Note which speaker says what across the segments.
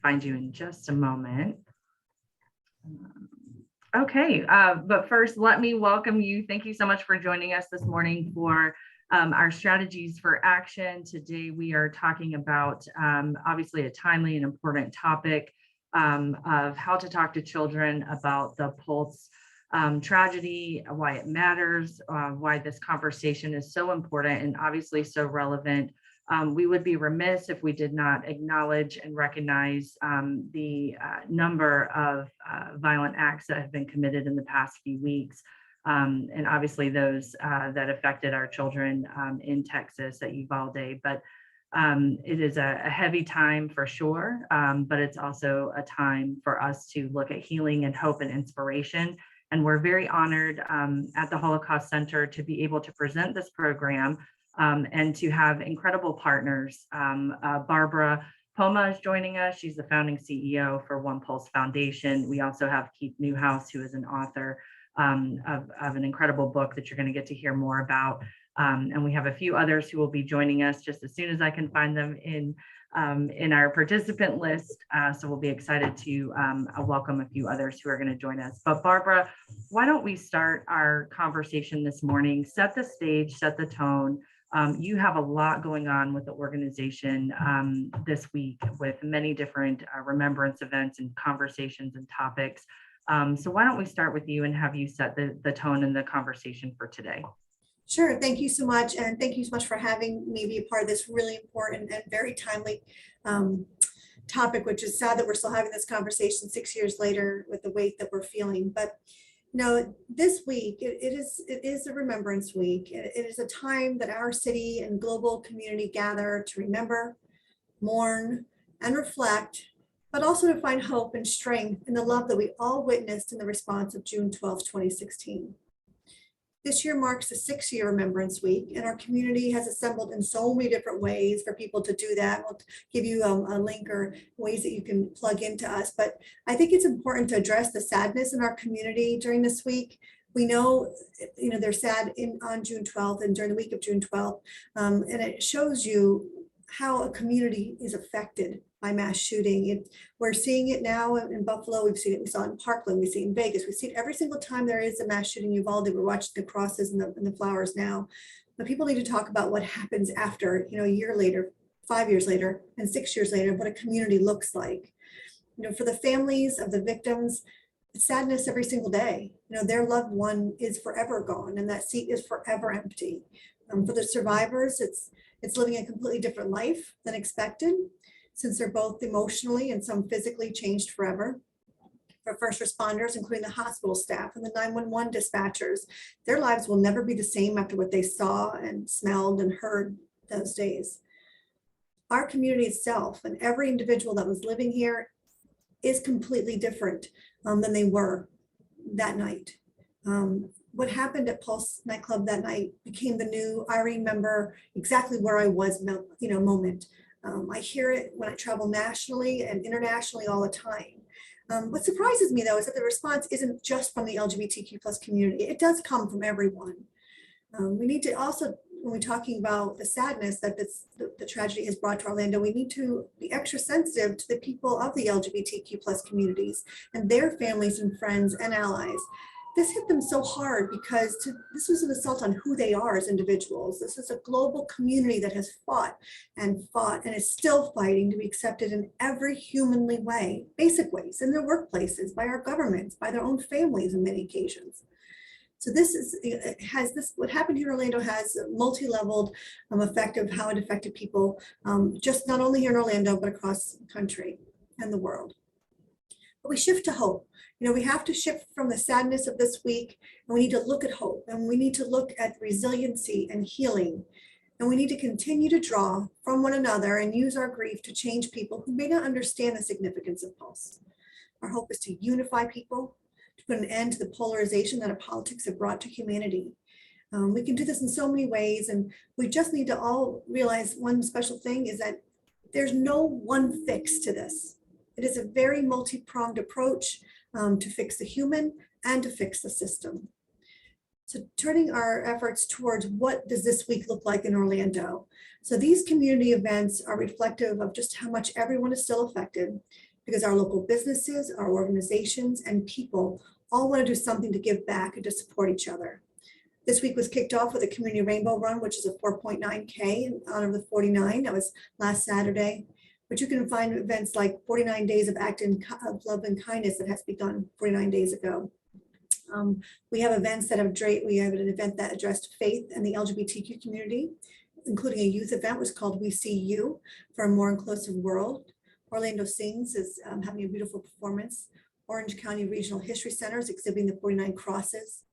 Speaker 1: find you in just a moment. Okay, but first, let me welcome you. Thank you so much for joining us this morning for our strategies for action. Today, we are talking about obviously a timely and important topic of how to talk to children about the Pulse tragedy, why it matters, why this conversation is so important and obviously so relevant. We would be remiss if we did not acknowledge and recognize the number of violent acts that have been committed in the past few weeks. And obviously those that affected our children in Texas at Uvalde. But it is a heavy time for sure, but it's also a time for us to look at healing and hope and inspiration. And we're very honored at the Holocaust Center to be able to present this program and to have incredible partners. Barbara Poma is joining us. She's the founding CEO for onePULSE Foundation. We also have Keith Newhouse, who is an author of an incredible book that you're going to get to hear more about. And we have a few others who will be joining us just as soon as I can find them in our participant list. So we'll be excited to welcome a few others who are going to join us. But Barbara, why don't we start our conversation this morning, set the stage, set the tone. You have a lot going on with the organization this week with many different remembrance events and conversations and topics. So why don't we start with you and have you set the tone and the conversation for today?
Speaker 2: Sure. Thank you so much. And thank you so much for having me be a part of this really important and very timely topic, which is sad that we're still having this conversation 6 years later with the weight that we're feeling. But no, this week, it is a Remembrance Week. It is a time that our city and global community gather to remember, mourn, and reflect, but also to find hope and strength in the love that we all witnessed in the response of June 12, 2016. This year marks the 6-year Remembrance Week, and our community has assembled in so many different ways for people to do that. We'll give you a link or ways that you can plug into us. But I think it's important to address the sadness in our community during this week. We know, they're sad on June 12th and during the week of June 12th, and it shows you how a community is affected by mass shooting. We're seeing it now in Buffalo. We saw it in Parkland. We see it in Vegas. We see it every single time there is a mass shooting in Uvalde. We're watching the crosses and the flowers now. But people need to talk about what happens after, a year later, 5 years later, and 6 years later, what a community looks like. For the families of the victims, it's sadness every single day. Their loved one is forever gone, and that seat is forever empty. For the survivors, it's living a completely different life than expected, since they're both emotionally and some physically changed forever. For first responders, including the hospital staff and the 911 dispatchers, their lives will never be the same after what they saw and smelled and heard those days. Our community itself and every individual that was living here is completely different than they were that night. What happened at Pulse nightclub that night became the new I remember exactly where I was moment. I hear it when I travel nationally and internationally all the time. What surprises me though is that the response isn't just from the LGBTQ plus community. It does come from everyone. We need to also, when we're talking about the sadness that the tragedy has brought to Orlando, we need to be extra sensitive to the people of the LGBTQ plus communities and their families and friends and allies. This hit them so hard because this was an assault on who they are as individuals. This is a global community that has fought and is still fighting to be accepted in every humanly way, basic ways, in their workplaces, by our governments, by their own families in many occasions. So what happened here in Orlando has a multi-leveled effect of how it affected people, just not only here in Orlando, but across the country and the world. But we shift to hope. We have to shift from the sadness of this week, and we need to look at hope, and we need to look at resiliency and healing. And we need to continue to draw from one another and use our grief to change people who may not understand the significance of Pulse. Our hope is to unify people, to put an end to the polarization that our politics have brought to humanity. We can do this in so many ways, and we just need to all realize one special thing is that there's no one fix to this. It is a very multi-pronged approach to fix the human and to fix the system. So turning our efforts towards what does this week look like in Orlando? So these community events are reflective of just how much everyone is still affected because our local businesses, our organizations, and people all want to do something to give back and to support each other. This week was kicked off with a community rainbow run, which is a 4.9K in honor of the 49. That was last Saturday. But you can find events like 49 Days of Acting of Love and Kindness that has begun 49 days ago. We have events that we have an event that addressed faith and the LGBTQ community, including a youth event was called We See You for a more inclusive world. Orlando Sings is having a beautiful performance. Orange County Regional History Center is exhibiting the 49 crosses.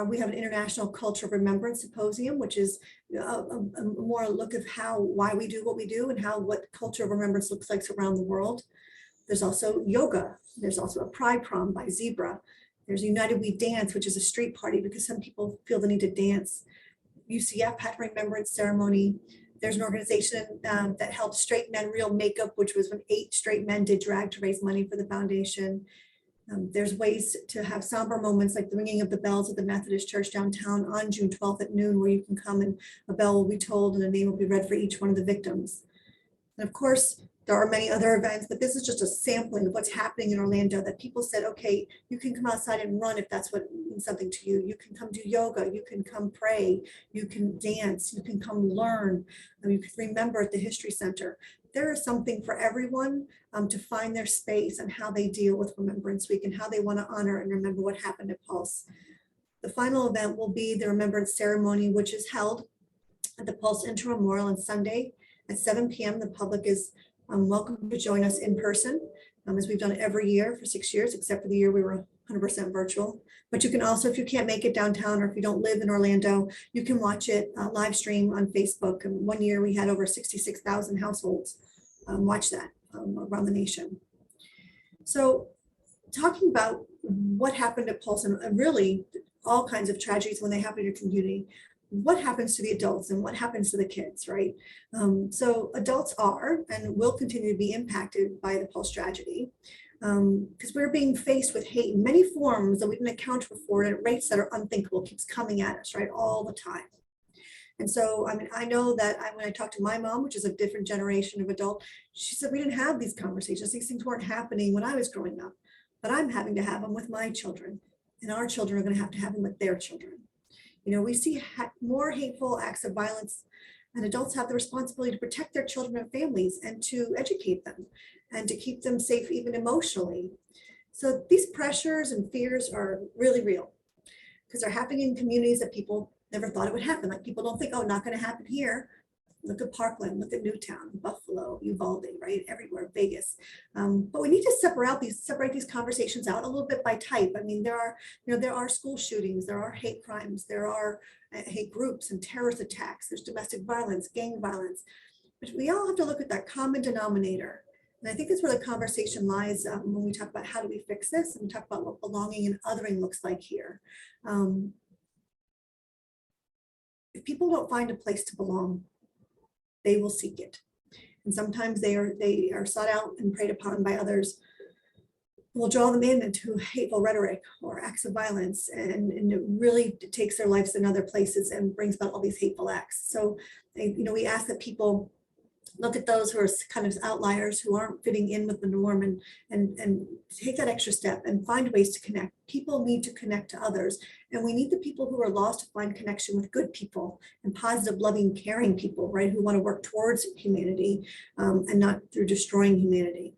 Speaker 2: We have an International Culture of Remembrance Symposium, which is a more look of why we do what we do and what culture of remembrance looks like around the world. There's also yoga. There's also a pride prom by Zebra. There's United We Dance, which is a street party because some people feel the need to dance. UCF had a remembrance ceremony. There's an organization that held Straight Men Real Makeup, which was when 8 straight men did drag to raise money for the foundation. There's ways to have somber moments like the ringing of the bells at the Methodist Church downtown on June 12th at noon, where you can come and a bell will be tolled and a name will be read for each one of the victims. And of course, there are many other events, but this is just a sampling of what's happening in Orlando that people said, okay, you can come outside and run if that's what means something to you. You can come do yoga, you can come pray, you can dance, you can come learn, you can remember at the History Center. There is something for everyone to find their space and how they deal with Remembrance Week and how they want to honor and remember what happened at Pulse. The final event will be the Remembrance Ceremony, which is held at the Pulse Inter-Memorial on Sunday at 7 p.m. The public is welcome to join us in person, as we've done every year for 6 years, except for the year we were 100% virtual. But you can also, if you can't make it downtown or if you don't live in Orlando, you can watch it live stream on Facebook. And one year we had over 66,000 households watch that around the nation. So talking about what happened at Pulse and really all kinds of tragedies when they happen in your community, what happens to the adults and what happens to the kids, right? So adults are and will continue to be impacted by the Pulse tragedy because we're being faced with hate in many forms that we didn't account for at rates that are unthinkable, keeps coming at us, right, all the time. And so, I mean, I know that when I talked to my mom, which is a different generation of adult, she said, we didn't have these conversations. These things weren't happening when I was growing up, but I'm having to have them with my children, and our children are going to have them with their children. You know, we see more hateful acts of violence, and adults have the responsibility to protect their children and families and to educate them and to keep them safe, even emotionally. So these pressures and fears are really real because they're happening in communities that people never thought it would happen. Like people don't think, oh, not going to happen here. Look at Parkland, look at Newtown, Buffalo, Uvalde, right? Everywhere, Vegas. But we need to separate these conversations out a little bit by type. I mean, there are school shootings, there are hate crimes, there are hate groups and terrorist attacks. There's domestic violence, gang violence. But we all have to look at that common denominator. And I think that's where the conversation lies when we talk about how do we fix this and we talk about what belonging and othering looks like here. If people don't find a place to belong, they will seek it. And sometimes they are sought out and preyed upon by others who will draw them into hateful rhetoric or acts of violence. And it really takes their lives in other places and brings about all these hateful acts. So, we ask that people look at those who are kind of outliers, who aren't fitting in with the norm, and take that extra step and find ways to connect. People need to connect to others, and we need the people who are lost to find connection with good people and positive, loving, caring people, right, who want to work towards humanity and not through destroying humanity.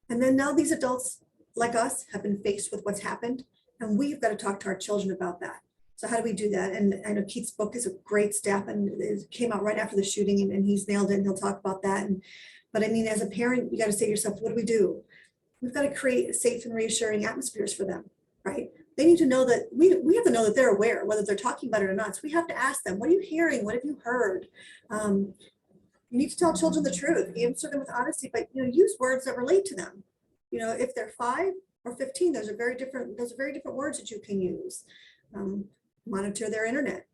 Speaker 2: And then now these adults like us have been faced with what's happened, and we've got to talk to our children about that. So how do we do that? And I know Keith's book is a great step, and it came out right after the shooting, and he's nailed it, and he'll talk about that. But I mean, as a parent, you got to say to yourself, what do we do? We've got to create safe and reassuring atmospheres for them, right? They need to know that we have to know that they're aware, whether they're talking about it or not. So we have to ask them, what are you hearing? What have you heard? You need to tell children the truth, answer them with honesty, but use words that relate to them. If they're 5 or 15, those are very different words that you can use. Monitor their internet,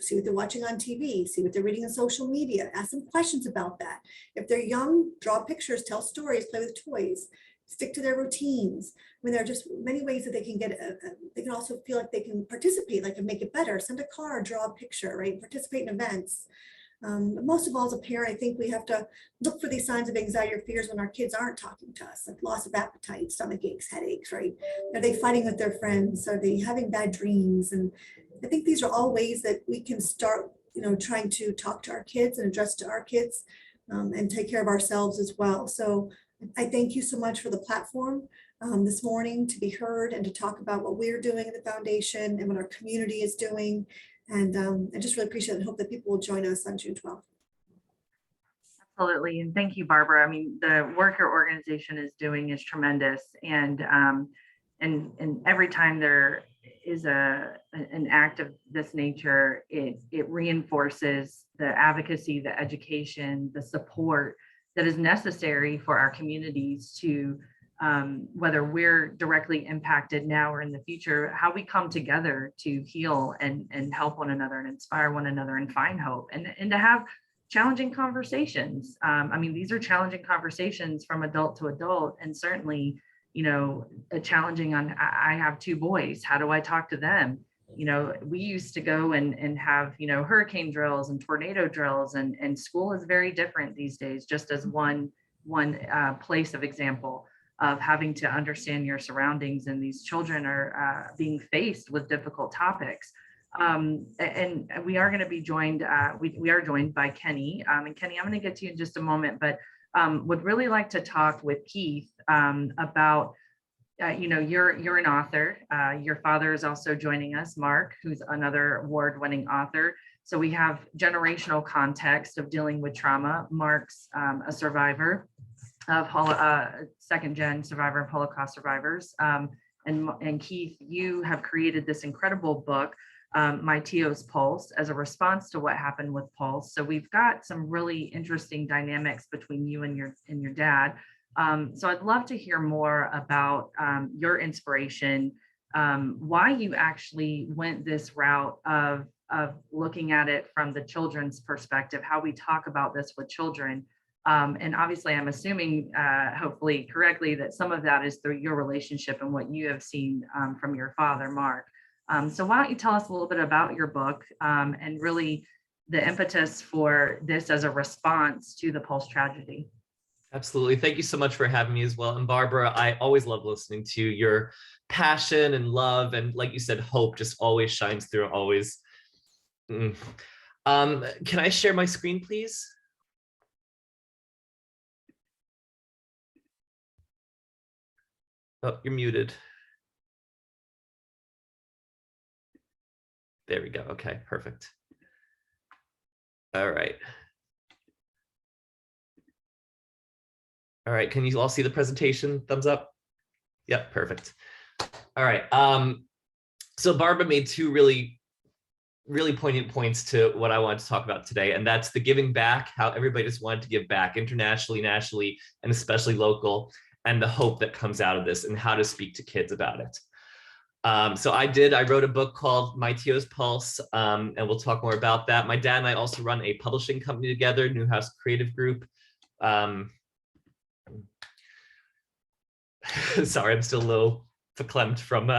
Speaker 2: see what they're watching on TV, see what they're reading on social media, ask them questions about that. If they're young, draw pictures, tell stories, play with toys, stick to their routines. I mean, there are just many ways that they can they can also feel like they can participate, like to make it better, send a card, draw a picture, right? Participate in events. But most of all, as a parent, I think we have to look for these signs of anxiety or fears when our kids aren't talking to us, like loss of appetite, stomach aches, headaches, right? Are they fighting with their friends? Are they having bad dreams? And I think these are all ways that we can start, trying to talk to our kids and address to our kids, and take care of ourselves as well. So I thank you so much for the platform this morning to be heard and to talk about what we're doing at the foundation and what our community is doing. And I just really appreciate it and hope that people will join us on June 12th.
Speaker 1: Absolutely. And thank you, Barbara. I mean, the work your organization is doing is tremendous. And every time there is an act of this nature, it reinforces the advocacy, the education, the support that is necessary for our communities to, whether we're directly impacted now or in the future, how we come together to heal and help one another and inspire one another and find hope and to have challenging conversations. I mean, these are challenging conversations from adult to adult, and certainly, challenging on, I have 2 boys. How do I talk to them? We used to go and have, hurricane drills and tornado drills, and school is very different these days, just as one place of example of having to understand your surroundings. And these children are being faced with difficult topics. And we are going to be joined, we are joined by Kenny. And Kenny, I'm going to get to you in just a moment, but would really like to talk with Keith about, you're an author. Your father is also joining us, Mark, who's another award-winning author. So we have generational context of dealing with trauma. Mark's a survivor of second-gen survivor of Holocaust survivors. And Keith, you have created this incredible book, My Tio's Pulse, as a response to what happened with Pulse. So we've got some really interesting dynamics between you and your dad. So I'd love to hear more about your inspiration, why you actually went this route of looking at it from the children's perspective, how we talk about this with children. And obviously, I'm assuming, hopefully correctly, that some of that is through your relationship and what you have seen from your father, Mark. So why don't you tell us a little bit about your book and really the impetus for this as a response to the Pulse tragedy?
Speaker 3: Absolutely. Thank you so much for having me as well. And Barbara, I always love listening to your passion and love. And like you said, hope just always shines through, always. Can I share my screen, please? Oh, you're muted. There we go. Okay, perfect. All right. All right, can you all see the presentation? Thumbs up? Yep, perfect. All right. So Barbara made 2 really poignant points to what I wanted to talk about today, and that's the giving back, how everybody just wanted to give back internationally, nationally, and especially local, and the hope that comes out of this and how to speak to kids about it. So I wrote a book called My Tio's Pulse, and we'll talk more about that. My dad and I also run a publishing company together, Newhouse Creative Group. Sorry, I'm still a little verklempt from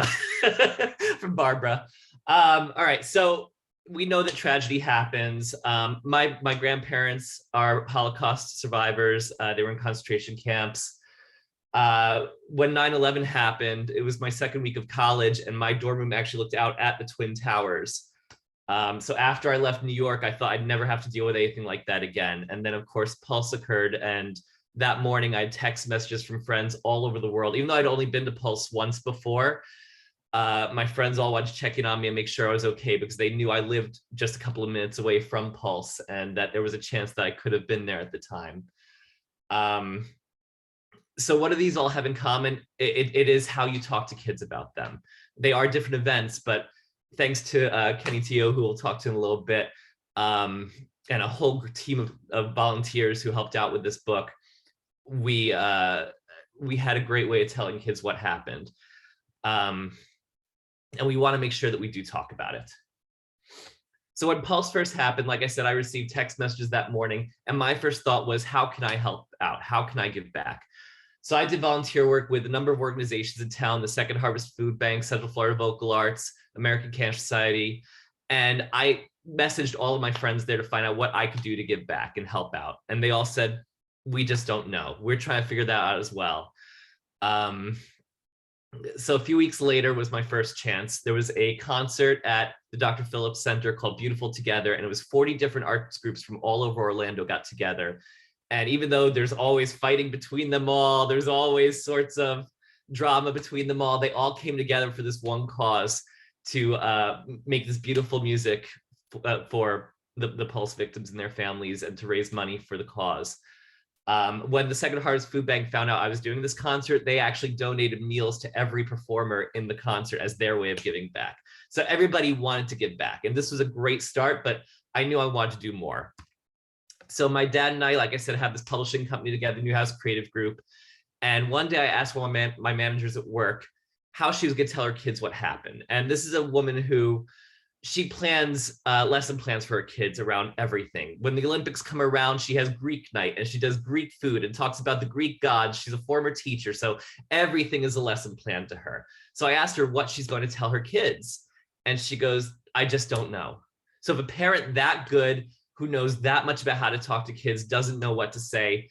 Speaker 3: from Barbara. All right, so we know that tragedy happens. My grandparents are Holocaust survivors. They were in concentration camps. When 9/11 happened, it was my second week of college, and my dorm room actually looked out at the Twin Towers. So after I left New York, I thought I'd never have to deal with anything like that again. And then, of course, Pulse occurred, and that morning I had text messages from friends all over the world. Even though I'd only been to Pulse once before, my friends all wanted to check in on me and make sure I was okay, because they knew I lived just a couple of minutes away from Pulse and that there was a chance that I could have been there at the time. So what do these all have in common? It is how you talk to kids about them. They are different events, but thanks to Kenny Tio, who we'll talk to in a little bit, and a whole team of volunteers who helped out with this book, we had a great way of telling kids what happened. And we want to make sure that we do talk about it. So when Pulse first happened, like I said, I received text messages that morning, and my first thought was, how can I help out? How can I give back? So I did volunteer work with a number of organizations in town, the Second Harvest Food Bank, Central Florida Vocal Arts, American Cancer Society, And I messaged all of my friends there to find out what I could do to give back and help out. And they all said, we just don't know. We're trying to figure that out as well. So a few weeks later was my first chance. There was a concert at the Dr. Phillips Center called Beautiful Together, and it was 40 different arts groups from all over Orlando got together. And even though there's always fighting between them all, there's always sorts of drama between them all, they all came together for this one cause to make this beautiful music for the Pulse victims and their families, and to raise money for the cause. When the Second Harvest Food Bank found out I was doing this concert, they actually donated meals to every performer in the concert as their way of giving back. So everybody wanted to give back. And this was a great start, but I knew I wanted to do more. So my dad and I, like I said, have this publishing company together, Newhouse Creative Group. And one day I asked one of my managers at work how she was going to tell her kids what happened. And this is a woman who, she plans lesson plans for her kids around everything. When the Olympics come around, she has Greek night and she does Greek food and talks about the Greek gods. She's a former teacher, so everything is a lesson plan to her. So I asked her what she's going to tell her kids. And she goes, I just don't know. So if a parent that good, who knows that much about how to talk to kids, doesn't know what to say,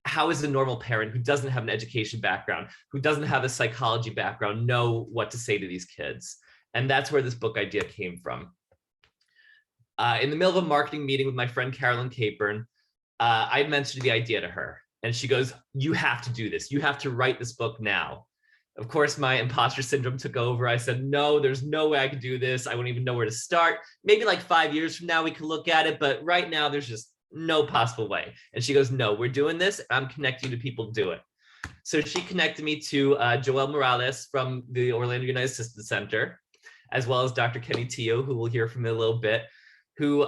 Speaker 3: how is a normal parent who doesn't have an education background, who doesn't have a psychology background, know what to say to these kids? And that's where this book idea came from. In the middle of a marketing meeting with my friend Carolyn Capern, I mentioned the idea to her. And she goes, you have to do this. You have to write this book now. Of course, my imposter syndrome took over. I said, no, there's no way I could do this. I wouldn't even know where to start. Maybe like 5 years from now, we can look at it. But right now, there's just no possible way. And she goes, no, we're doing this. I'm connecting you to people to do it. So she connected me to Joel Morales from the Orlando United Assistance Center, as well as Dr. Kenny Teo, who we'll hear from in a little bit, who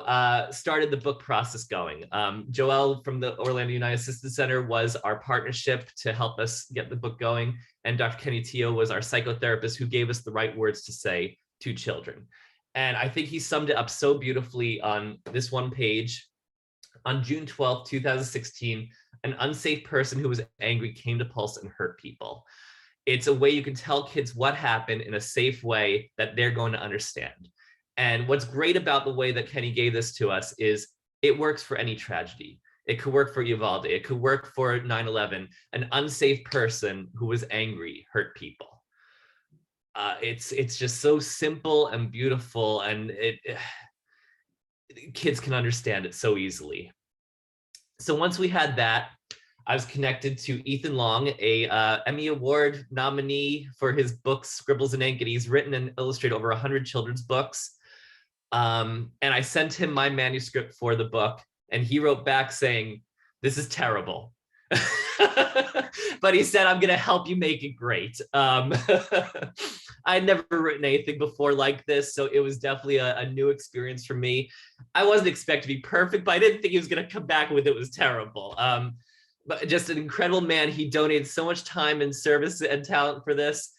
Speaker 3: started the book process going. Joel from the Orlando United Assistance Center was our partnership to help us get the book going. And Dr. Kenny Teo was our psychotherapist who gave us the right words to say to children. And I think he summed it up so beautifully on this one page. On June 12th, 2016, an unsafe person who was angry came to Pulse and hurt people. It's a way you can tell kids what happened in a safe way that they're going to understand. And what's great about the way that Kenny gave this to us is it works for any tragedy. It could work for Uvalde. It could work for 9/11. An unsafe person who was angry hurt people. It's just so simple and beautiful, and kids can understand it so easily. So once we had that, I was connected to Ethan Long, a Emmy Award nominee for his book Scribbles and Ink, and he's written and illustrated over 100 children's books. And I sent him my manuscript for the book, and he wrote back saying, "This is terrible." But he said, "I'm going to help you make it great." I had never written anything before like this, so it was definitely a new experience for me. I wasn't expected to be perfect, but I didn't think he was going to come back with it was terrible. But just an incredible man. He donated so much time and service and talent for this.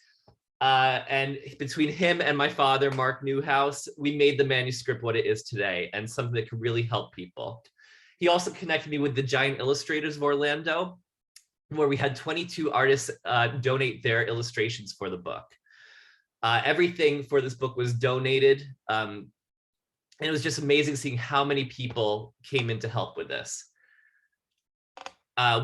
Speaker 3: And between him and my father, Mark Newhouse, we made the manuscript what it is today, and something that could really help people. He also connected me with the Giant Illustrators of Orlando, where we had 22 artists donate their illustrations for the book. Everything for this book was donated. And it was just amazing seeing how many people came in to help with this.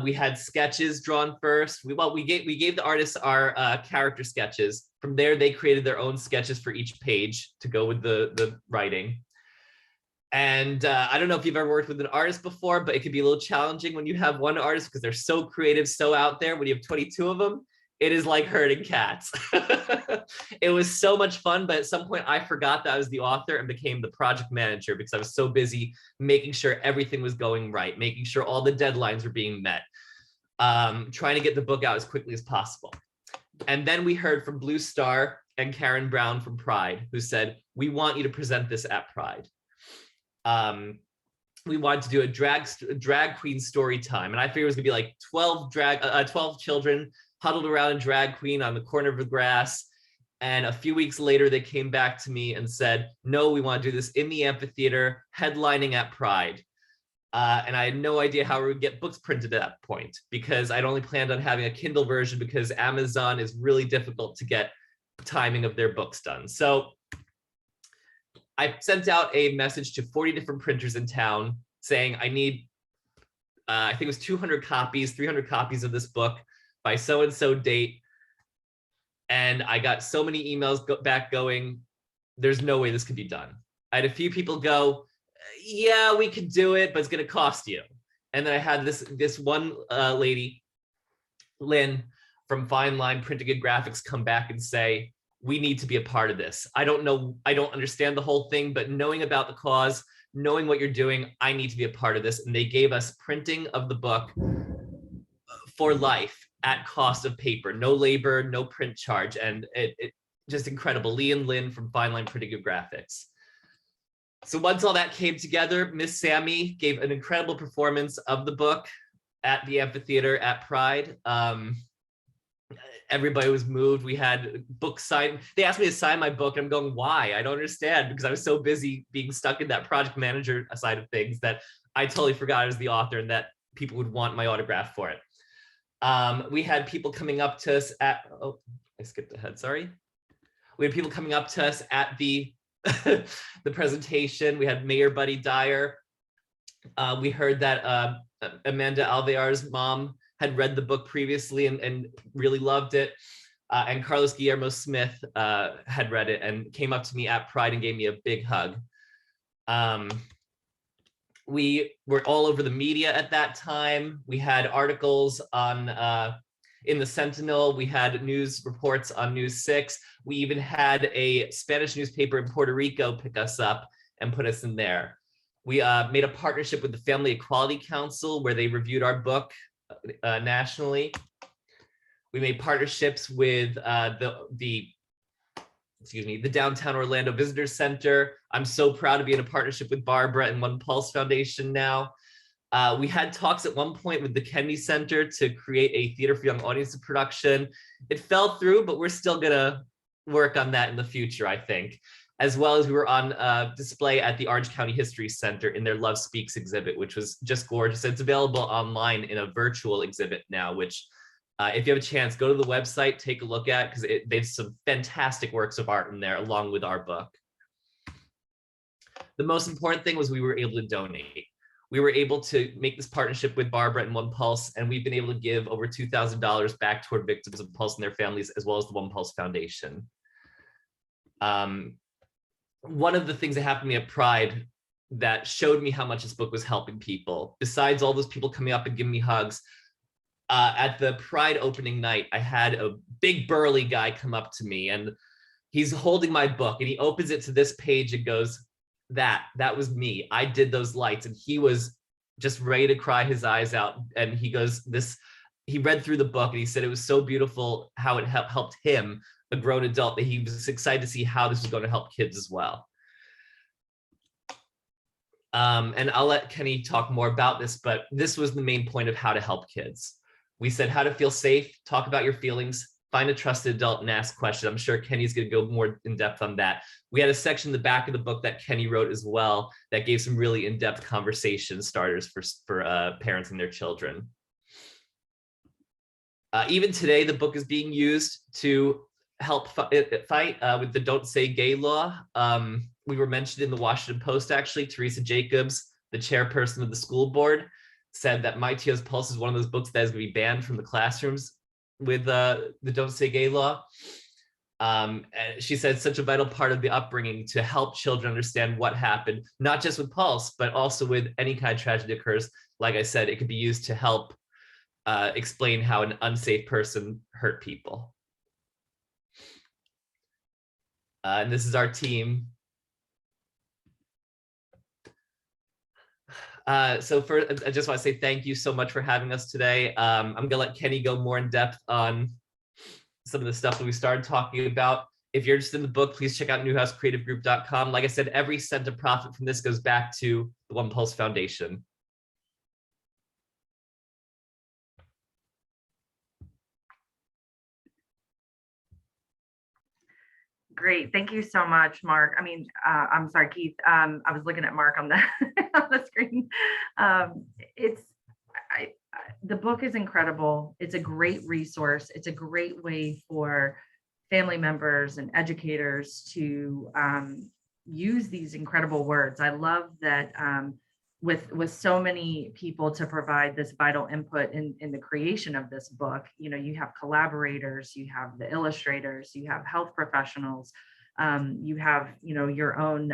Speaker 3: We had sketches drawn first. We gave the artists our character sketches. From there, they created their own sketches for each page to go with the writing. And I don't know if you've ever worked with an artist before, but it can be a little challenging when you have one artist because they're so creative, so out there. When you have 22 of them, it is like herding cats. It was so much fun, but at some point I forgot that I was the author and became the project manager because I was so busy making sure everything was going right, making sure all the deadlines were being met, trying to get the book out as quickly as possible. And then we heard from Blue Star and Karen Brown from Pride, who said, "We want you to present this at Pride." We wanted to do a drag queen story time, and I figured it was gonna be like 12 children huddled around a drag queen on the corner of the grass. And a few weeks later, they came back to me and said, "No, we want to do this in the amphitheater, headlining at Pride." And I had no idea how we would get books printed at that point, because I'd only planned on having a Kindle version because Amazon is really difficult to get timing of their books done. So I sent out a message to 40 different printers in town saying, I need, I think it was 200 copies, 300 copies of this book by so-and-so date. And I got so many emails back going, there's no way this could be done. I had a few people go, yeah, we could do it, but it's going to cost you. And then I had this one lady, Lynn from Fine Line Printing and Graphics, come back and say, we need to be a part of this. I don't know, I don't understand the whole thing, but knowing about the cause, knowing what you're doing, I need to be a part of this. And they gave us printing of the book for life at cost of paper, no labor, no print charge. And it just incredible. Lee and Lynn from Fine Line Printing and Graphics. So once all that came together, Miss Sammy gave an incredible performance of the book at the amphitheater at Pride. Everybody was moved. We had books signed. They asked me to sign my book. And I'm going, why? I don't understand, because I was so busy being stuck in that project manager side of things that I totally forgot I was the author and that people would want my autograph for it. We had people coming up to us at, oh, I skipped ahead, sorry. We had people coming up to us at the the presentation. We had Mayor Buddy Dyer. We heard that Amanda Alvear's mom had read the book previously and really loved it. And Carlos Guillermo Smith had read it and came up to me at Pride and gave me a big hug. We were all over the media at that time. We had articles on in the Sentinel. We had news reports on News 6. We even had a Spanish newspaper in Puerto Rico pick us up and put us in there. We made a partnership with the Family Equality Council where they reviewed our book nationally. We made partnerships with the Downtown Orlando Visitor Center. I'm so proud to be in a partnership with Barbara and onePULSE Foundation now. We had talks at one point with the Kennedy Center to create a Theater for Young Audiences production. It fell through, but we're still gonna work on that in the future, I think. As well as we were on display at the Orange County History Center in their Love Speaks exhibit, which was just gorgeous. It's available online in a virtual exhibit now, which if you have a chance, go to the website, take a look at, because they have some fantastic works of art in there along with our book. The most important thing was we were able to donate. We were able to make this partnership with Barbara and onePULSE, and we've been able to give over $2,000 back toward victims of Pulse and their families, as well as the onePULSE Foundation. One of the things that happened to me at Pride that showed me how much this book was helping people, besides all those people coming up and giving me hugs, at the Pride opening night, I had a big burly guy come up to me and he's holding my book and he opens it to this page and goes, that was me. I did those lights. And he was just ready to cry his eyes out. And he goes, he read through the book and he said it was so beautiful how it helped him, a grown adult, that he was excited to see how this was going to help kids as well. And I'll let Kenny talk more about this, but this was the main point of how to help kids. We said how to feel safe, talk about your feelings, find a trusted adult and ask questions. I'm sure Kenny's going to go more in depth on that. We had a section in the back of the book that Kenny wrote as well that gave some really in-depth conversation starters for parents and their children. Even today, the book is being used to help fight with the Don't Say Gay law. We were mentioned in the Washington Post, actually. Teresa Jacobs, the chairperson of the school board, said that My Tio's Pulse is one of those books that is going to be banned from the classrooms with the Don't Say Gay law. And she said such a vital part of the upbringing to help children understand what happened, not just with Pulse, but also with any kind of tragedy occurs. Like I said, it could be used to help explain how an unsafe person hurt people. And this is our team. So I just want to say thank you so much for having us today. I'm gonna let Kenny go more in depth on some of the stuff that we started talking about. If you're interested in the book, please check out newhousecreativegroup.com. Like I said, every cent of profit from this goes back to the onePULSE Foundation.
Speaker 1: Great. Thank you so much, Mark. I mean, I'm sorry, Keith. I was looking at Mark on the on the screen. The book is incredible. It's a great resource. It's a great way for family members and educators to use these incredible words. I love that with so many people to provide this vital input in the creation of this book. You know, you have collaborators, you have the illustrators, you have health professionals, you have, you know, your own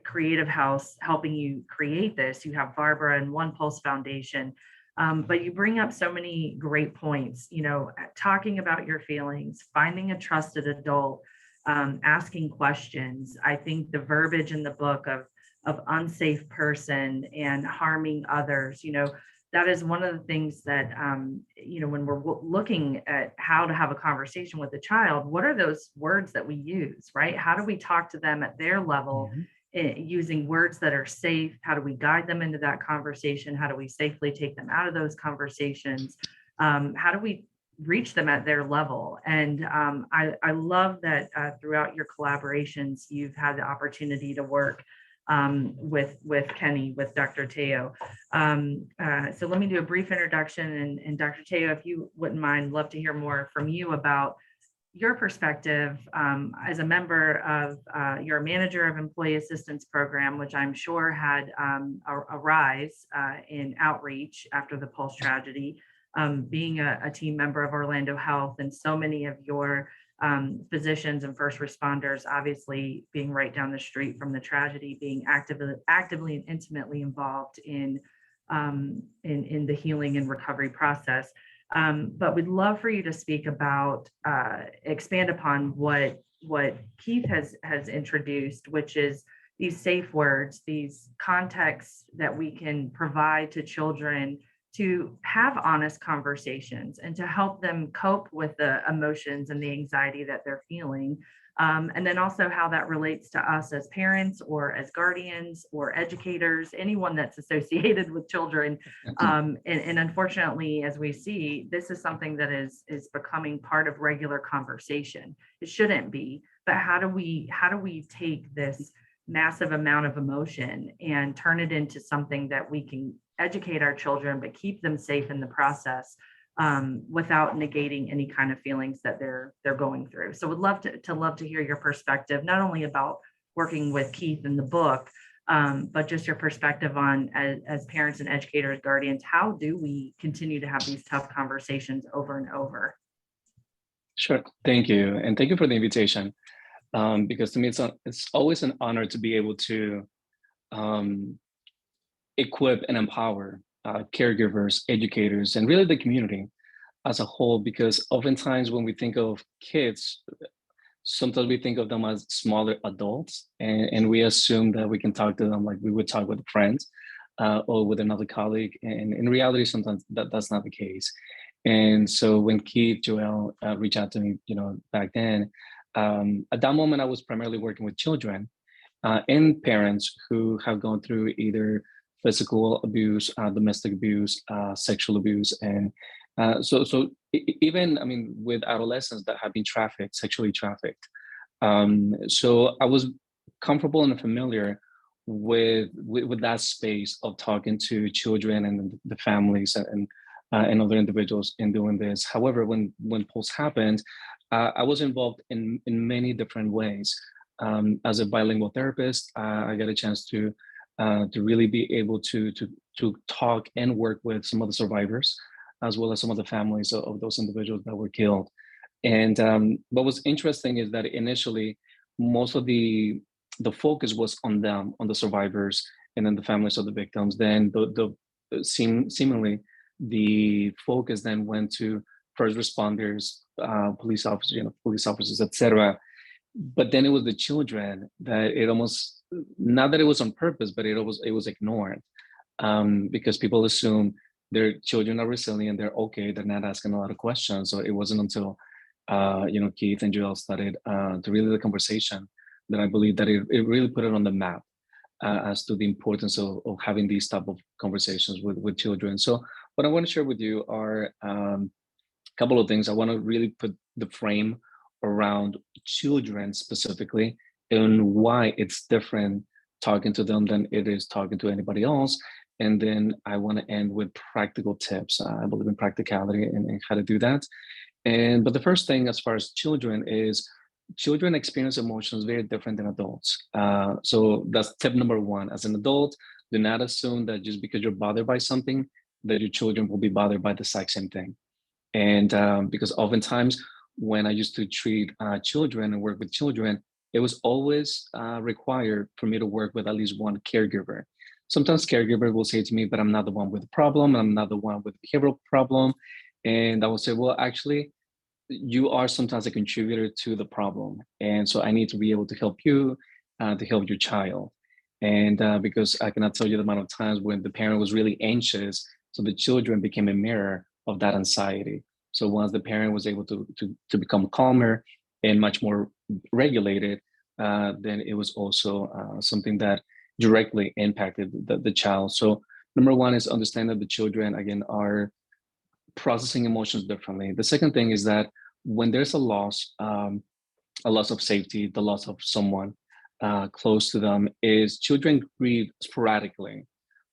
Speaker 1: creative house helping you create this. You have Barbara and onePULSE Foundation. But you bring up so many great points, you know, talking about your feelings, finding a trusted adult, asking questions. I think the verbiage in the book of unsafe person and harming others, you know, that is one of the things that, you know, when we're looking at how to have a conversation with a child, what are those words that we use, right? How do we talk to them at their level? Using words that are safe? How do we guide them into that conversation? How do we safely take them out of those conversations? How do we reach them at their level? And I love that throughout your collaborations, you've had the opportunity to work with Kenny, with Dr. Teo. So let me do a brief introduction, and Dr. Teo, if you wouldn't mind, love to hear more from you about your perspective as a member of your manager of employee assistance program, which I'm sure had a rise in outreach after the Pulse tragedy, being a team member of Orlando Health, and so many of your physicians and first responders, obviously being right down the street from the tragedy, being actively and intimately involved in the healing and recovery process. But we'd love for you to speak about, expand upon what Keith has introduced, which is these safe words, these contexts that we can provide to children to have honest conversations and to help them cope with the emotions and the anxiety that they're feeling. And then also how that relates to us as parents or as guardians or educators, anyone that's associated with children. And unfortunately, as we see, this is something that is becoming part of regular conversation. It shouldn't be, but how do we take this massive amount of emotion and turn it into something that we can educate our children, but keep them safe in the process, without negating any kind of feelings that they're going through. So would love to hear your perspective, not only about working with Keith in the book, but just your perspective on as parents and educators, guardians, how do we continue to have these tough conversations over and over?
Speaker 4: Sure, thank you. And thank you for the invitation. Because to me, it's always an honor to be able to equip and empower caregivers, educators, and really the community as a whole, because oftentimes when we think of kids, sometimes we think of them as smaller adults, and we assume that we can talk to them like we would talk with friends or with another colleague. And in reality, sometimes that's not the case. And so when Keith, Joel reached out to me, back then, at that moment, I was primarily working with children and parents who have gone through either physical abuse, domestic abuse, sexual abuse, and so even, I mean, with adolescents that have been sexually trafficked. So I was comfortable and familiar with that space of talking to children and the families and other individuals in doing this. However, when Pulse happened, I was involved in many different ways. As a bilingual therapist, I got a chance to really be able to talk and work with some of the survivors, as well as some of the families of those individuals that were killed. And what was interesting is that initially, most of the focus was on them, on the survivors, and then the families of the victims. Then seemingly the focus then went to first responders, police officers, etc. But then it was the children that it almost, not that it was on purpose, but it was ignored, because people assume their children are resilient, they're okay, they're not asking a lot of questions. So it wasn't until Keith and Joel started to really the conversation that I believe that it really put it on the map as to the importance of having these type of conversations with children. So what I want to share with you are a couple of things. I want to really put the frame around children specifically and why it's different talking to them than it is talking to anybody else. And then I want to end with practical tips. I believe in practicality and how to do that. But the first thing as far as children is children experience emotions very different than adults. So that's tip number one. As an adult, do not assume that just because you're bothered by something, that your children will be bothered by the exact same thing. And because oftentimes when I used to treat children and work with children, it was always required for me to work with at least one caregiver. Sometimes caregiver will say to me, but I'm not the one with the problem. I'm not the one with the behavioral problem. And I will say, well, actually, you are sometimes a contributor to the problem. And so I need to be able to help you, to help your child. And because I cannot tell you the amount of times when the parent was really anxious, so the children became a mirror of that anxiety. So once the parent was able to become calmer and much more regulated, then it was also something that directly impacted the child. So number one is understand that the children, again, are processing emotions differently. The second thing is that when there's a loss of safety, the loss of someone close to them, is children grieve sporadically.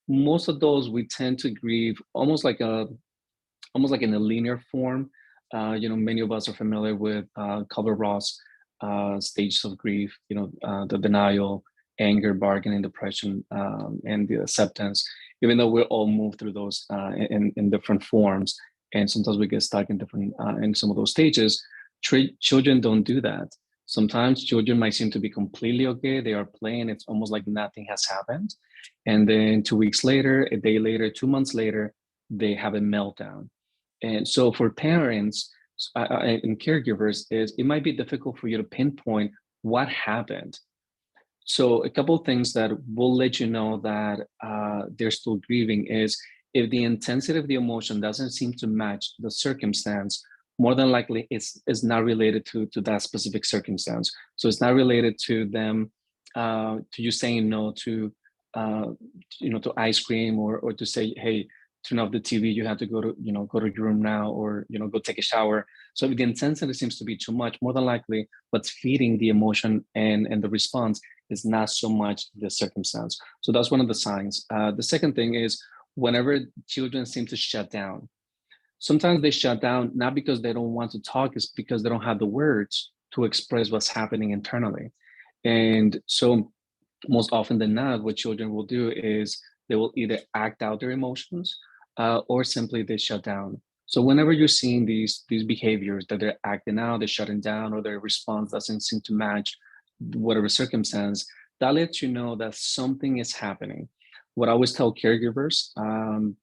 Speaker 4: Most of those we tend to grieve almost like in a linear form. Many of us are familiar with Kubler-Ross stages of grief. The denial, anger, bargaining, depression, and the acceptance. Even though we all move through those in different forms, and sometimes we get stuck in different in some of those stages. Children don't do that. Sometimes children might seem to be completely okay. They are playing. It's almost like nothing has happened. And then 2 weeks later, a day later, 2 months later, they have a meltdown. And so for parents and caregivers, it might be difficult for you to pinpoint what happened. So a couple of things that will let you know that they're still grieving is if the intensity of the emotion doesn't seem to match the circumstance, more than likely it's not related to that specific circumstance. So it's not related to them, to you saying no to ice cream or to say, hey, turn off the TV, you have to go to your room now, or go take a shower. So if the intensity seems to be too much, more than likely what's feeding the emotion and the response is not so much the circumstance. So that's one of the signs. The second thing is whenever children seem to shut down, sometimes they shut down not because they don't want to talk, it's because they don't have the words to express what's happening internally. And so most often than not, what children will do is they will either act out their emotions or simply they shut down. So whenever you're seeing these behaviors that they're acting out, they're shutting down, or their response doesn't seem to match whatever circumstance, that lets you know that something is happening. What I always tell caregivers, and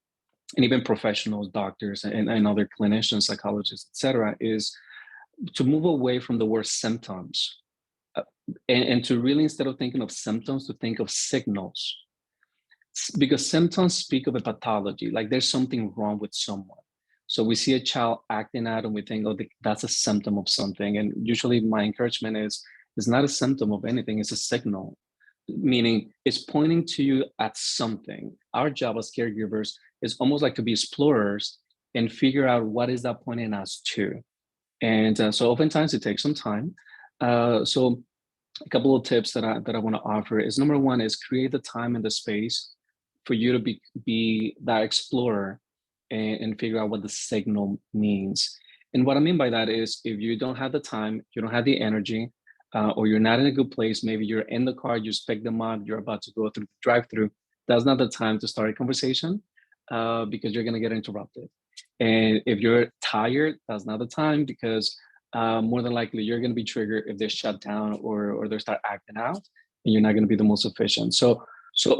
Speaker 4: even professionals, doctors, and other clinicians, psychologists, etc., is to move away from the word symptoms and to really, instead of thinking of symptoms, to think of signals. Because symptoms speak of a pathology, like there's something wrong with someone. So we see a child acting out and we think, oh, that's a symptom of something. And usually my encouragement is, it's not a symptom of anything, it's a signal, meaning it's pointing to you at something. Our job as caregivers is almost like to be explorers and figure out what is that pointing us to. And so oftentimes it takes some time. So a couple of tips that I want to offer is, number one is create the time and the space for you to be that explorer and figure out what the signal means. And what I mean by that is, if you don't have the time, you don't have the energy, or you're not in a good place, maybe you're in the car, you just pick them up, you're about to go through the drive-through, that's not the time to start a conversation because you're going to get interrupted. And if you're tired, that's not the time, because more than likely you're going to be triggered if they shut down or they start acting out, and you're not going to be the most efficient. So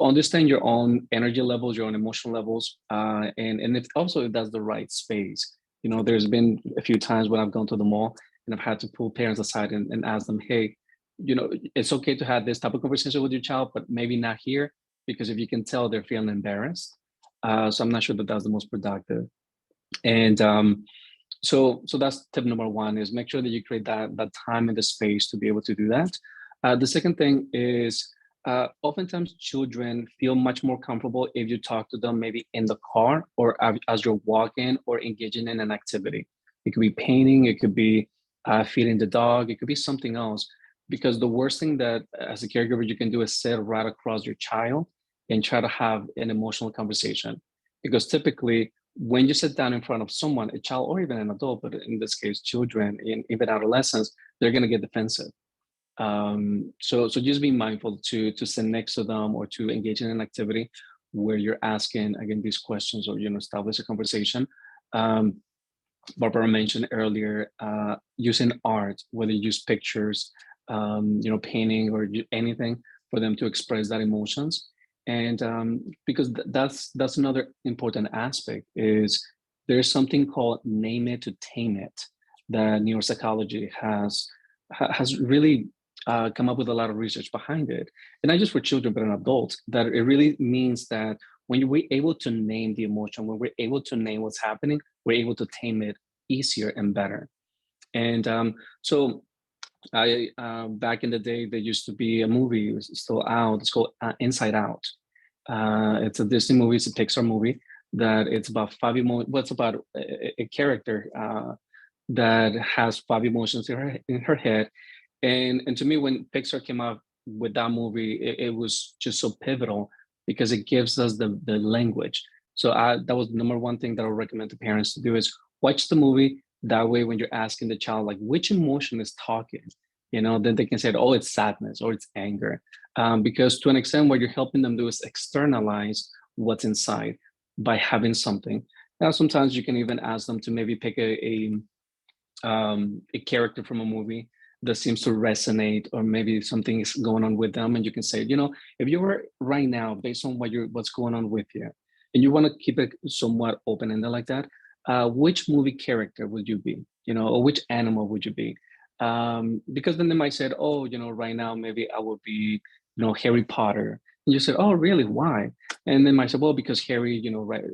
Speaker 4: understand your own energy levels, your own emotional levels, and if that's the right space. There's been a few times when I've gone to the mall and I've had to pull parents aside and ask them, hey, it's okay to have this type of conversation with your child, but maybe not here, because if you can tell, they're feeling embarrassed. So I'm not sure that that's the most productive. And so that's tip number one, is make sure that you create that time and the space to be able to do that. The second thing is, oftentimes children feel much more comfortable if you talk to them maybe in the car or as you're walking or engaging in an activity. It could be painting, it could be feeding the dog, it could be something else. Because the worst thing that as a caregiver you can do is sit right across your child and try to have an emotional conversation. Because typically when you sit down in front of someone, a child or even an adult, but in this case, children, even adolescents, they're going to get defensive. So just be mindful to sit next to them or to engage in an activity where you're asking again these questions, or establish a conversation. Barbara mentioned earlier, using art, whether you use pictures, painting or anything for them to express that emotions. And because that's another important aspect, is there's something called name it to tame it that neuropsychology has really come up with a lot of research behind it, and not just for children but in adults. That it really means that when we're able to name the emotion, when we're able to name what's happening, we're able to tame it easier and better. And so I back in the day, there used to be a movie, it was still out. It's called Inside Out. It's a Disney movie. It's a Pixar movie that it's about five emotions. What's about a character that has five emotions in her head. And to me, when Pixar came out with that movie, it was just so pivotal because it gives us the language. So that was the number one thing that I would recommend to parents to do, is watch the movie. That way, when you're asking the child, like, which emotion is talking, then they can say, oh, it's sadness or it's anger. Because to an extent, what you're helping them do is externalize what's inside by having something. Now, sometimes you can even ask them to maybe pick a character from a movie that seems to resonate, or maybe something is going on with them, and you can say, if you were right now, based on what's going on with you, and you want to keep it somewhat open-ended like that, which movie character would you be, or which animal would you be? Because then they might say, oh, right now maybe I would be, Harry Potter. And you said, oh, really? Why? And they might say, well, because Harry, right,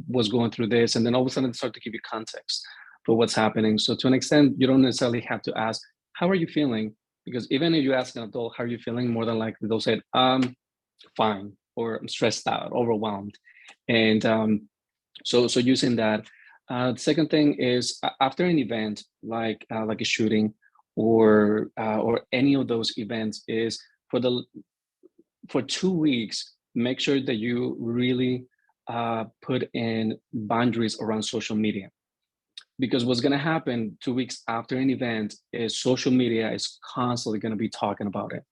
Speaker 4: was going through this, and then all of a sudden they start to give you context for what's happening. So to an extent, you don't necessarily have to ask, how are you feeling? Because even if you ask an adult, how are you feeling? More than likely they'll say, fine, or I'm stressed out, overwhelmed. And so using that. The second thing is, after an event like a shooting or any of those events, is for 2 weeks, make sure that you really put in boundaries around social media. Because what's going to happen 2 weeks after an event is social media is constantly going to be talking about it.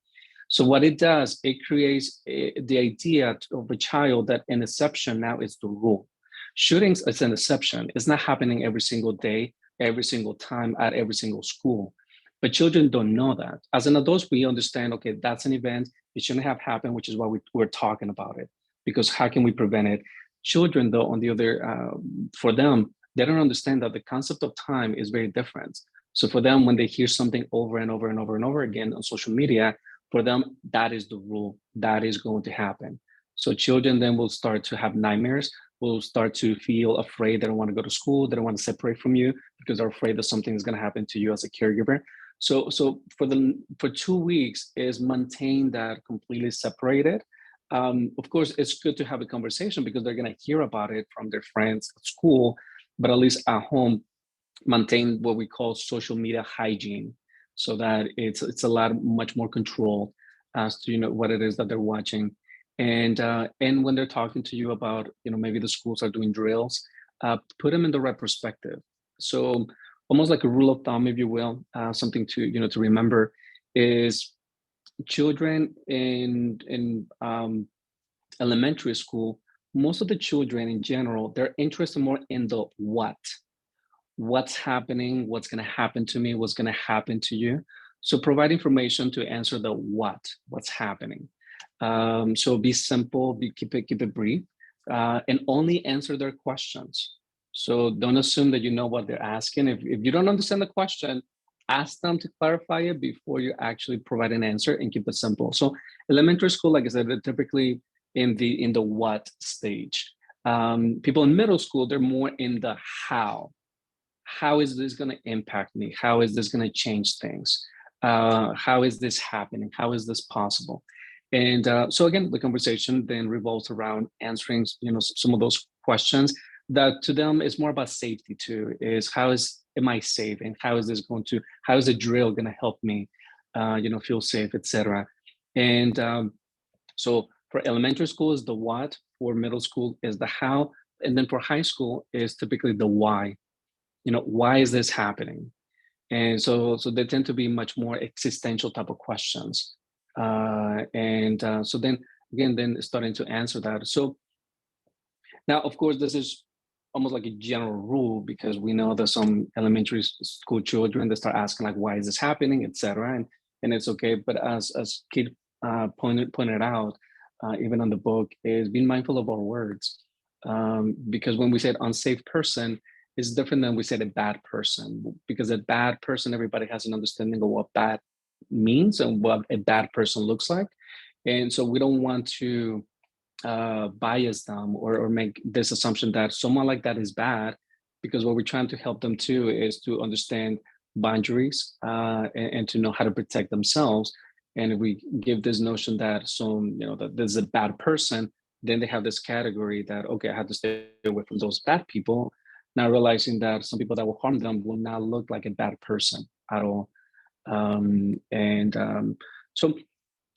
Speaker 4: So what it does, it creates the idea of a child that an exception now is the rule. Shootings is an exception. It's not happening every single day, every single time, at every single school. But children don't know that. As an adult, we understand, okay, that's an event. It shouldn't have happened, which is why we're talking about it. Because how can we prevent it? Children, though, on the other, for them, they don't understand that the concept of time is very different. So for them, when they hear something over and over and over and over again on social media, for them, that is the rule. That is going to happen. So children then will start to have nightmares, will start to feel afraid. They don't want to go to school. They don't want to separate from you because they're afraid that something is going to happen to you as a caregiver. So for 2 weeks is maintain that completely separated. Of course, it's good to have a conversation because they're going to hear about it from their friends at school, but at least at home, maintain what we call social media hygiene, so that it's a lot much more controlled as to what it is that they're watching. And when they're talking to you about maybe the schools are doing drills, put them in the right perspective. So almost like a rule of thumb, if you will, something to to remember is children in elementary school. Most of the children in general, they're interested more in the what's happening, what's going to happen to me, what's going to happen to you. So provide information to answer the what's happening. So be simple, keep it brief, and only answer their questions. So don't assume that you know what they're asking. If you don't understand the question, ask them to clarify it before you actually provide an answer, and keep it simple. So elementary school, like I said, they're typically in the what stage. People in middle school, they're more in the how. How is this going to impact me? How is this going to change things? How is this happening? How is this possible? And so again, the conversation then revolves around answering, some of those questions that to them is more about safety too. Is am I safe, and how is the drill going to help me, feel safe, etc. And so for elementary school is the what, for middle school is the how, and then for high school is typically the why. Why is this happening? And so they tend to be much more existential type of questions. So then again, then starting to answer that. So now, of course, this is almost like a general rule, because we know that some elementary school children, they start asking like, why is this happening, etc. And it's okay. But as Keith pointed out, even on the book, is being mindful of our words. Because when we say unsafe person, it's different than we said a bad person, because a bad person, everybody has an understanding of what bad means and what a bad person looks like. And so we don't want to bias them or make this assumption that someone like that is bad, because what we're trying to help them to is to understand boundaries and to know how to protect themselves. And if we give this notion that that there's a bad person, then they have this category that, okay, I have to stay away from those bad people, not realizing that some people that will harm them will not look like a bad person at all.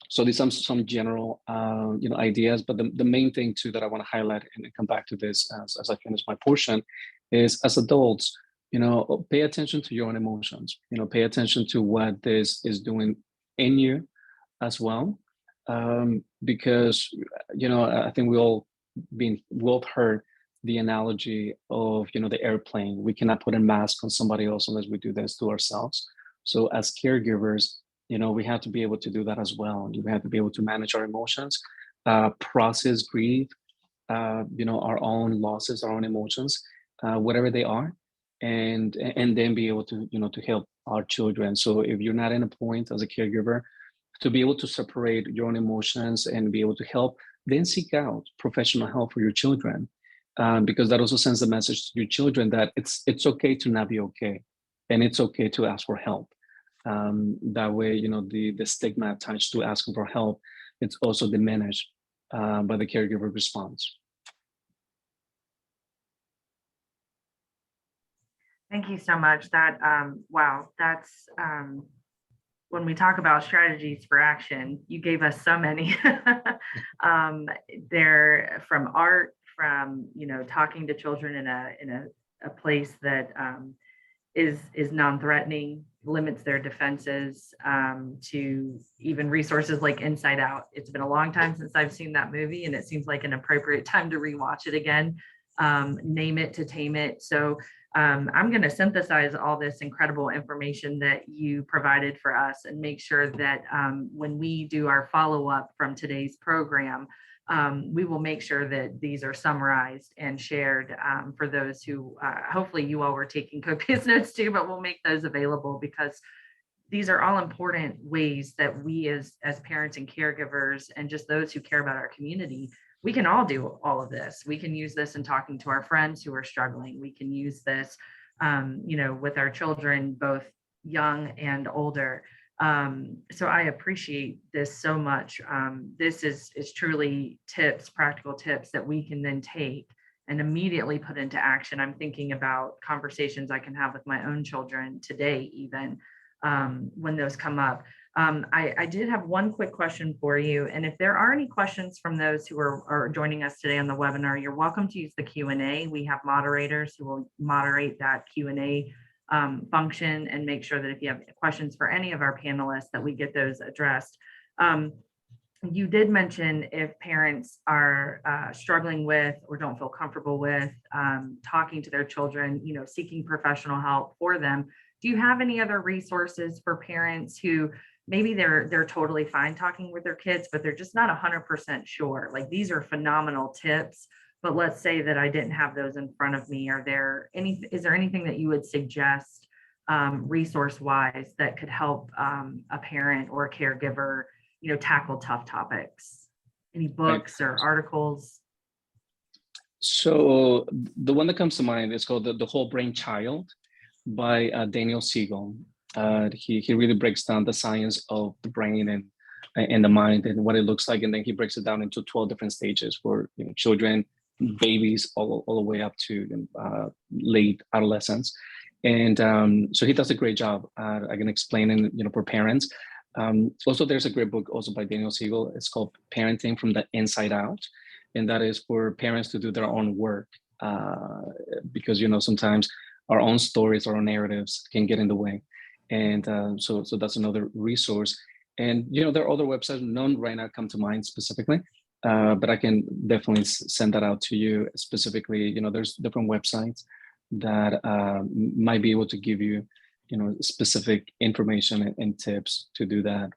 Speaker 4: So these are some general ideas, but the main thing too that I want to highlight and come back to this as I finish my portion is, as adults, pay attention to your own emotions. Pay attention to what this is doing in you as well, because I think we've heard the analogy of the airplane. We cannot put a mask on somebody else unless we do this to ourselves. So as caregivers, we have to be able to do that as well. We have to be able to manage our emotions, process grief, our own losses, our own emotions, whatever they are, and then be able to to help our children. So if you're not in a point as a caregiver to be able to separate your own emotions and be able to help, then seek out professional help for your children, because that also sends a message to your children that it's okay to not be okay, and it's okay to ask for help. That way, the stigma attached to asking for help, it's also diminished by the caregiver response.
Speaker 1: Thank you so much. That wow, that's when we talk about strategies for action, you gave us so many. There, from art, from talking to children in a place that is non-threatening, limits their defenses, to even resources like Inside Out. It's been a long time since I've seen that movie, and it seems like an appropriate time to rewatch it again. Name It to Tame It. So I'm going to synthesize all this incredible information that you provided for us and make sure that when we do our follow-up from today's program, we will make sure that these are summarized and shared for those who hopefully you all were taking copious notes too, but we'll make those available, because these are all important ways that we as parents and caregivers and just those who care about our community, we can all do all of this. We can use this in talking to our friends who are struggling. We can use this, with our children, both young and older. So I appreciate this so much. This is truly tips, practical tips that we can then take and immediately put into action. I'm thinking about conversations I can have with my own children today, even when those come up. I did have one quick question for you. And if there are any questions from those who are joining us today on the webinar, you're welcome to use the Q&A. We have moderators who will moderate that Q&A function and make sure that if you have questions for any of our panelists, that we get those addressed. You did mention if parents are struggling with or don't feel comfortable with talking to their children, seeking professional help for them. Do you have any other resources for parents who maybe they're totally fine talking with their kids, but they're just not 100% sure? Like, these are phenomenal tips, but let's say that I didn't have those in front of me. Is there anything that you would suggest resource-wise that could help a parent or a caregiver, tackle tough topics? Any books or articles?
Speaker 4: So the one that comes to mind is called The Whole Brain Child by Daniel Siegel. He really breaks down the science of the brain and the mind and what it looks like, and then he breaks it down into 12 different stages for children, babies, all the way up to late adolescence. And so he does a great job again explaining for parents. Also, there's a great book also by Daniel Siegel. It's called Parenting from the Inside Out, and that is for parents to do their own work because, sometimes our own stories, our own narratives can get in the way. And so that's another resource. And, there are other websites, none right now come to mind specifically, but I can definitely send that out to you specifically. There's different websites that might be able to give you, specific information and tips to do that.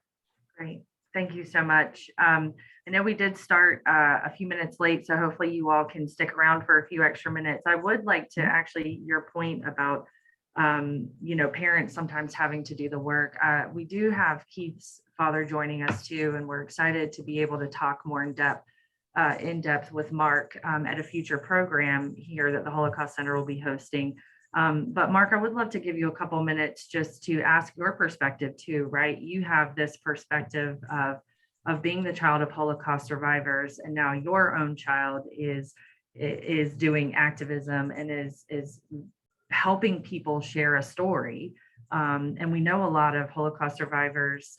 Speaker 1: Great. Thank you so much. I know we did start a few minutes late, so hopefully you all can stick around for a few extra minutes. I would like to actually, your point about, parents sometimes having to do the work. We do have Keith's father joining us too, and we're excited to be able to talk more in depth with Mark at a future program here that the Holocaust Center will be hosting. But Mark, I would love to give you a couple minutes just to ask your perspective too, right? You have this perspective of being the child of Holocaust survivors, and now your own child is doing activism and is helping people share a story. And we know a lot of Holocaust survivors.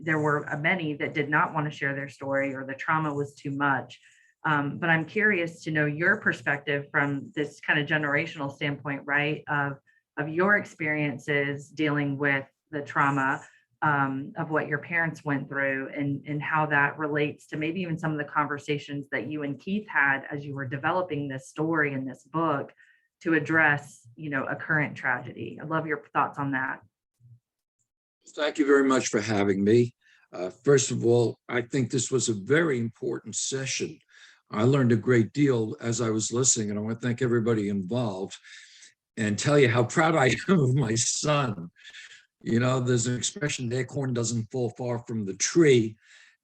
Speaker 1: There were many that did not want to share their story, or the trauma was too much. But I'm curious to know your perspective from this kind of generational standpoint, right? Of your experiences dealing with the trauma of what your parents went through, and how that relates to maybe even some of the conversations that you and Keith had as you were developing this story in this book to address, a current tragedy. I'd love your thoughts on that.
Speaker 5: Thank you very much for having me. First of all, I think this was a very important session. I learned a great deal as I was listening, and I want to thank everybody involved and tell you how proud I am of my son. There's an expression, the acorn doesn't fall far from the tree.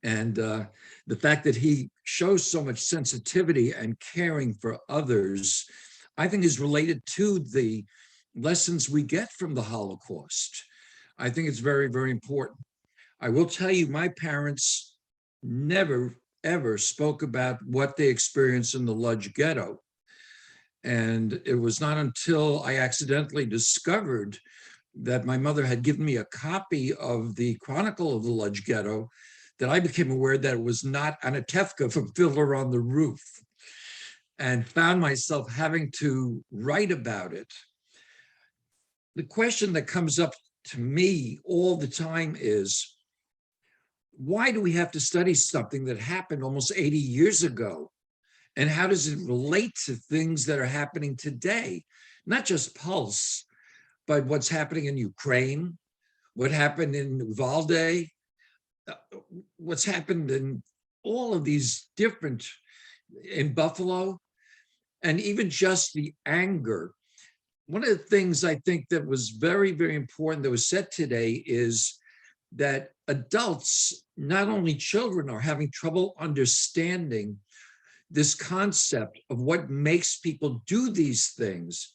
Speaker 5: And the fact that he shows so much sensitivity and caring for others, I think is related to the lessons we get from the Holocaust. I think it's very, very important. I will tell you, my parents never, ever spoke about what they experienced in the Lodz ghetto. And it was not until I accidentally discovered that my mother had given me a copy of the Chronicle of the Lodz ghetto that I became aware that it was not Anatevka from Fiddler on the Roof, and found myself having to write about it. The question that comes up to me all the time is, why do we have to study something that happened almost 80 years ago? And how does it relate to things that are happening today? Not just Pulse, but what's happening in Ukraine, what happened in Uvalde, what's happened in all of these different, in Buffalo, and even just the anger. One of the things I think that was very, very important that was said today is that adults, not only children, are having trouble understanding this concept of what makes people do these things.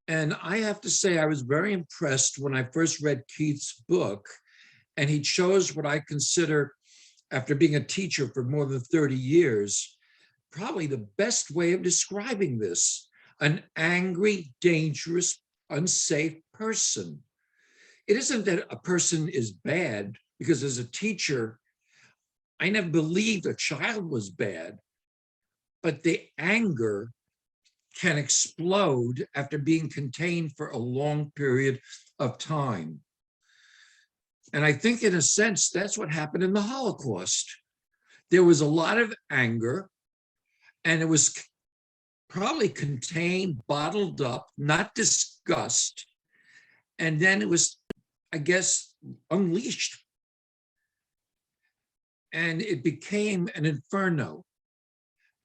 Speaker 5: And I have to say, I was very impressed when I first read Keith's book, and he chose what I consider, after being a teacher for more than 30 years, probably the best way of describing this: an angry, dangerous, unsafe person. It isn't that a person is bad, because as a teacher, I never believed a child was bad, but the anger can explode after being contained for a long period of time. And I think, in a sense, that's what happened in the Holocaust. There was a lot of anger, and it was probably contained, bottled up, not discussed. And then it was, I guess, unleashed. And it became an inferno.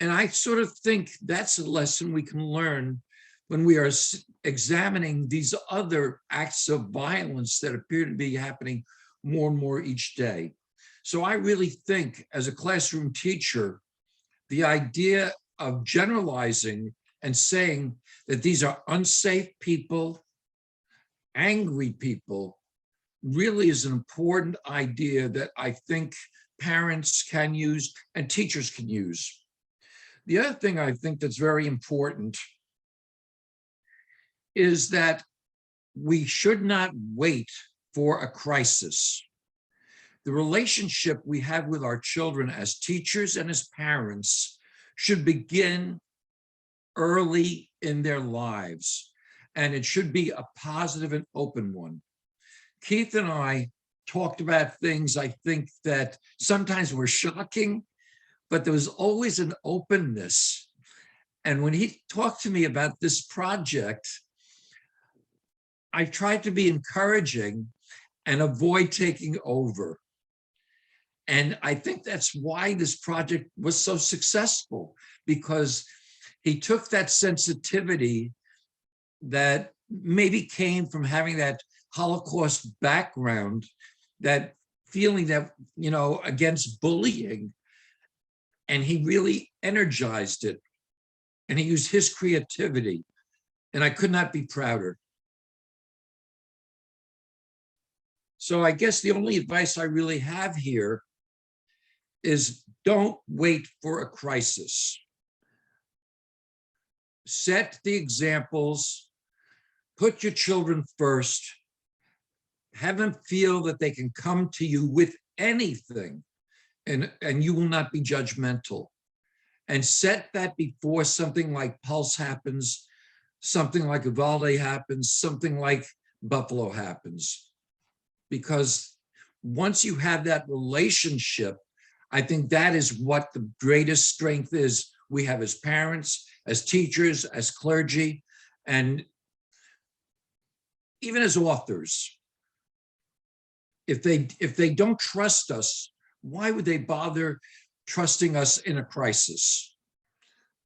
Speaker 5: And I sort of think that's a lesson we can learn when we are examining these other acts of violence that appear to be happening more and more each day. So I really think, as a classroom teacher, the idea of generalizing and saying that these are unsafe people, angry people, really is an important idea that I think parents can use and teachers can use. The other thing I think that's very important is that we should not wait for a crisis. The relationship we have with our children as teachers and as parents should begin early in their lives, and it should be a positive and open one. Keith and I talked about things I think that sometimes were shocking, but there was always an openness. And when he talked to me about this project, I tried to be encouraging and avoid taking over. And I think that's why this project was so successful, because he took that sensitivity that maybe came from having that Holocaust background, that feeling that, against bullying, and he really energized it. And he used his creativity, and I could not be prouder. So I guess the only advice I really have here is don't wait for a crisis. Set the examples, put your children first, have them feel that they can come to you with anything, and you will not be judgmental. And set that before something like Pulse happens, something like Uvalde happens, something like Buffalo happens. Because once you have that relationship, I think that is what the greatest strength is we have as parents, as teachers, as clergy, and even as authors. If they don't trust us, why would they bother trusting us in a crisis?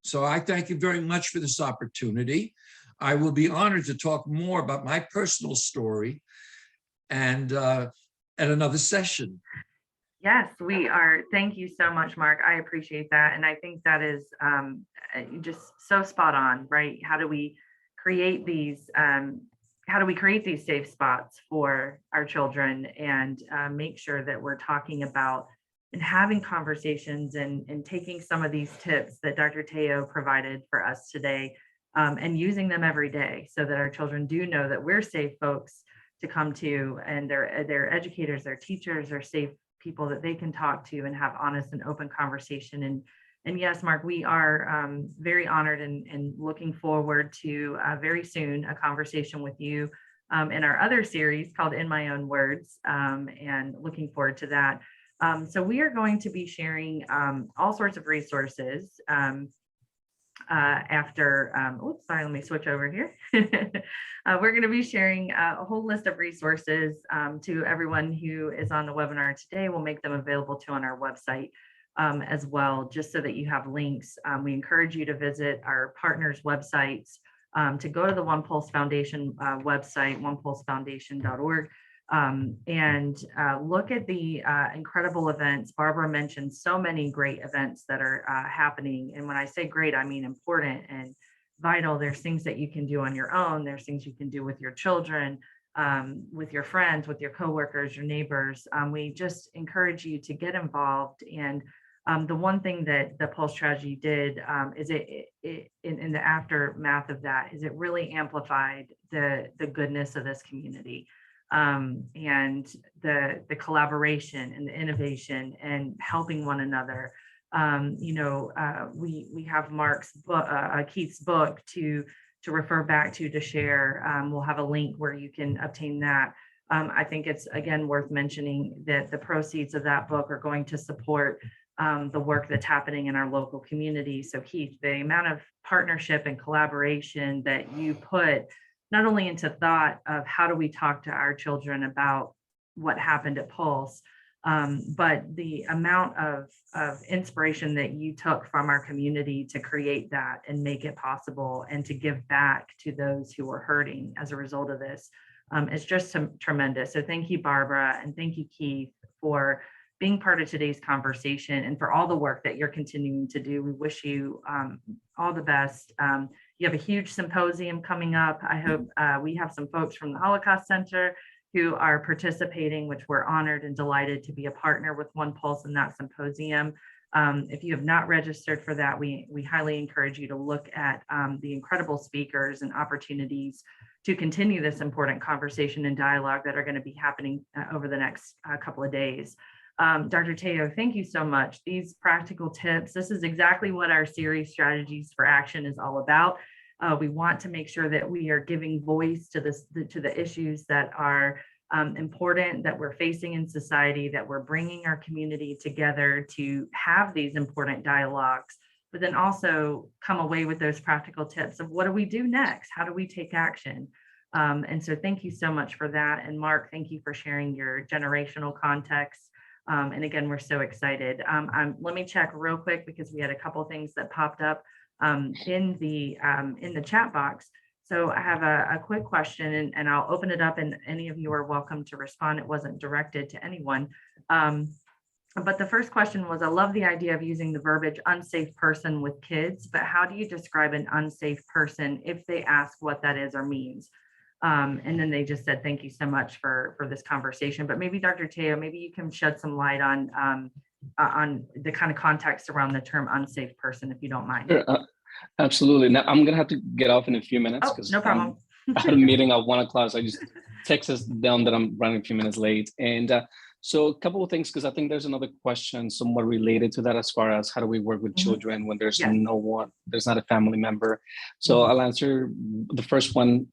Speaker 5: So I thank you very much for this opportunity. I will be honored to talk more about my personal story and at another session.
Speaker 1: Yes, we are. Thank you so much, Mark. I appreciate that. And I think that is just so spot on, right? How do we create these safe spots for our children, and make sure that we're talking about and having conversations and taking some of these tips that Dr. Teo provided for us today, and using them every day so that our children do know that we're safe folks to come to, and their educators, their teachers are safe people that they can talk to and have honest and open conversation. And yes, Mark, we are very honored and looking forward to very soon a conversation with you in our other series called In My Own Words, and looking forward to that. So we are going to be sharing all sorts of resources after, oops, sorry, let me switch over here. We're going to be sharing a whole list of resources to everyone who is on the webinar today. We'll make them available to on our website as well, just so that you have links. We encourage you to visit our partners' websites, to go to the onePULSE Foundation website, onepulsefoundation.org, and look at the incredible events. Barbara mentioned so many great events that are happening. And when I say great, I mean important and vital. There's things that you can do on your own. There's things you can do with your children, with your friends, with your coworkers, your neighbors. We just encourage you to get involved. And the one thing that the Pulse tragedy did is in the aftermath of that is it really amplified the goodness of this community, and the collaboration and the innovation and helping one another. We have Mark's book, Keith's book to refer back to share. We'll have a link where you can obtain that. I think it's again worth mentioning that the proceeds of that book are going to support the work that's happening in our local community. So Keith, the amount of partnership and collaboration that you put not only into thought of how do we talk to our children about what happened at Pulse, but the amount of inspiration that you took from our community to create that and make it possible and to give back to those who were hurting as a result of this, it's just tremendous. So thank you, Barbara, and thank you, Keith, for being part of today's conversation and for all the work that you're continuing to do. We wish you all the best. You have a huge symposium coming up. I hope we have some folks from the Holocaust Center who are participating, which we're honored and delighted to be a partner with onePULSE in that symposium. If you have not registered for that, we highly encourage you to look at the incredible speakers and opportunities to continue this important conversation and dialogue that are going to be happening over the next couple of days. Dr. Teo, thank you so much. These practical tips, this is exactly what our series Strategies for Action is all about. We want to make sure that we are giving voice to the issues that are important that we're facing in society, that we're bringing our community together to have these important dialogues, but then also come away with those practical tips of what do we do next? How do we take action? And so thank you so much for that. And Mark, thank you for sharing your generational context. And again, we're so excited. Let me check real quick because we had a couple of things that popped up in the chat box. So I have a quick question, and I'll open it up, and any of you are welcome to respond. It wasn't directed to anyone. But the first question was, I love the idea of using the verbiage unsafe person with kids, but how do you describe an unsafe person if they ask what that is or means? And then they just said, thank you so much for this conversation. But maybe Dr. Teo, maybe you can shed some light on the kind of context around the term unsafe person, if you don't mind.
Speaker 4: Sure, absolutely. Now I'm gonna have to get off in a few minutes because
Speaker 1: no problem.
Speaker 4: I had a meeting at 1 o'clock. So I just texted them that I'm running a few minutes late. And so a couple of things, because I think there's another question somewhat related to that as far as how do we work with children when there's no one, there's not a family member. So I'll answer the first one.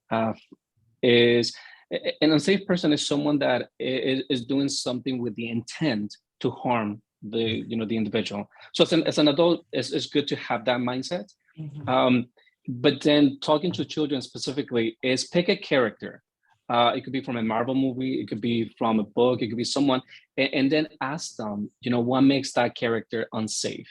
Speaker 4: Is an unsafe person is someone that is doing something with the intent to harm the individual. So as an adult, it's good to have that mindset. But then talking to children specifically is pick a character. It could be from a Marvel movie, it could be from a book, it could be someone, and then ask them, what makes that character unsafe?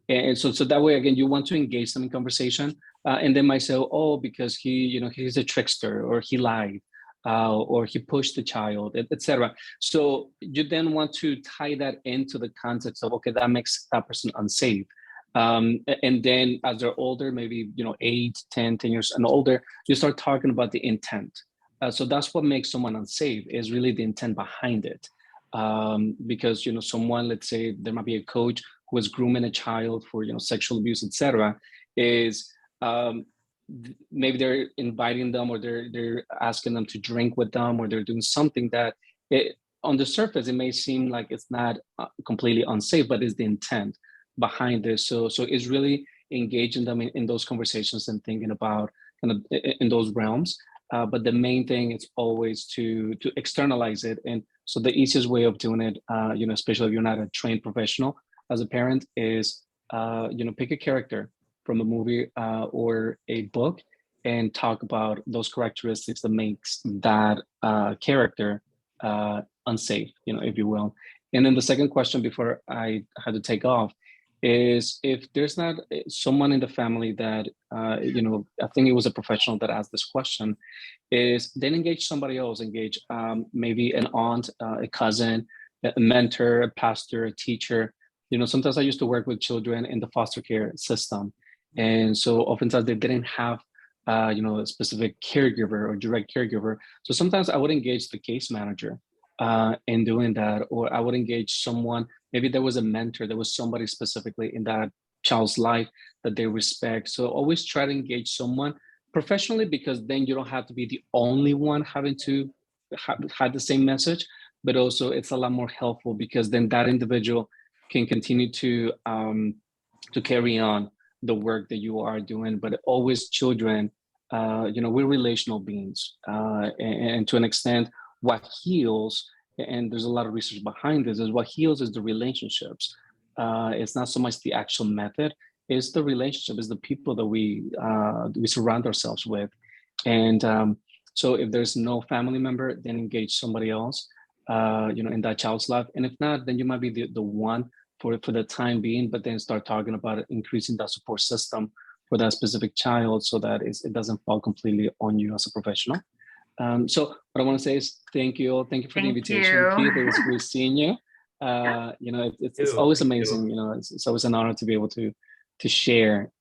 Speaker 4: And so that way, again, you want to engage them in conversation. And they might say, oh, because he's a trickster, or he lied, or he pushed the child, etc. So you then want to tie that into the context of, okay, that makes that person unsafe. And then as they're older, maybe 8, 10 years and older, you start talking about the intent. So that's what makes someone unsafe, is really the intent behind it. Because someone, let's say there might be a coach who is grooming a child for sexual abuse, etc. Is maybe they're inviting them, or they're asking them to drink with them, or they're doing something that on the surface it may seem like it's not completely unsafe, but it's the intent behind this. So it's really engaging them in those conversations and thinking about kind of in those realms. But the main thing is always to externalize it. And so the easiest way of doing it, especially if you're not a trained professional as a parent, is pick a character from a movie or a book and talk about those characteristics that makes that character unsafe, if you will. And then the second question before I had to take off is, if there's not someone in the family that, I think it was a professional that asked this question, is then engage somebody else, engage maybe an aunt, a cousin, a mentor, a pastor, a teacher. Sometimes I used to work with children in the foster care system. And so oftentimes they didn't have, a specific caregiver or direct caregiver. So sometimes I would engage the case manager in doing that, or I would engage someone. Maybe there was a mentor, there was somebody specifically in that child's life that they respect. So always try to engage someone professionally, because then you don't have to be the only one having to have the same message, but also it's a lot more helpful, because then that individual can continue to carry on the work that you are doing. But always children, we're relational beings, and to an extent, what heals, and there's a lot of research behind this, is what heals is the relationships. It's not so much the actual method, it's the relationship, it's the people that we surround ourselves with. And so if there's no family member, then engage somebody else, in that child's life. And if not, then you might be the one for the time being, but then start talking about increasing that support system for that specific child, so that it doesn't fall completely on you as a professional. So what I want to say is thank you all. Thank you for the invitation, Keith. It was great seeing you. It's always amazing. It's always an honor to be able to share,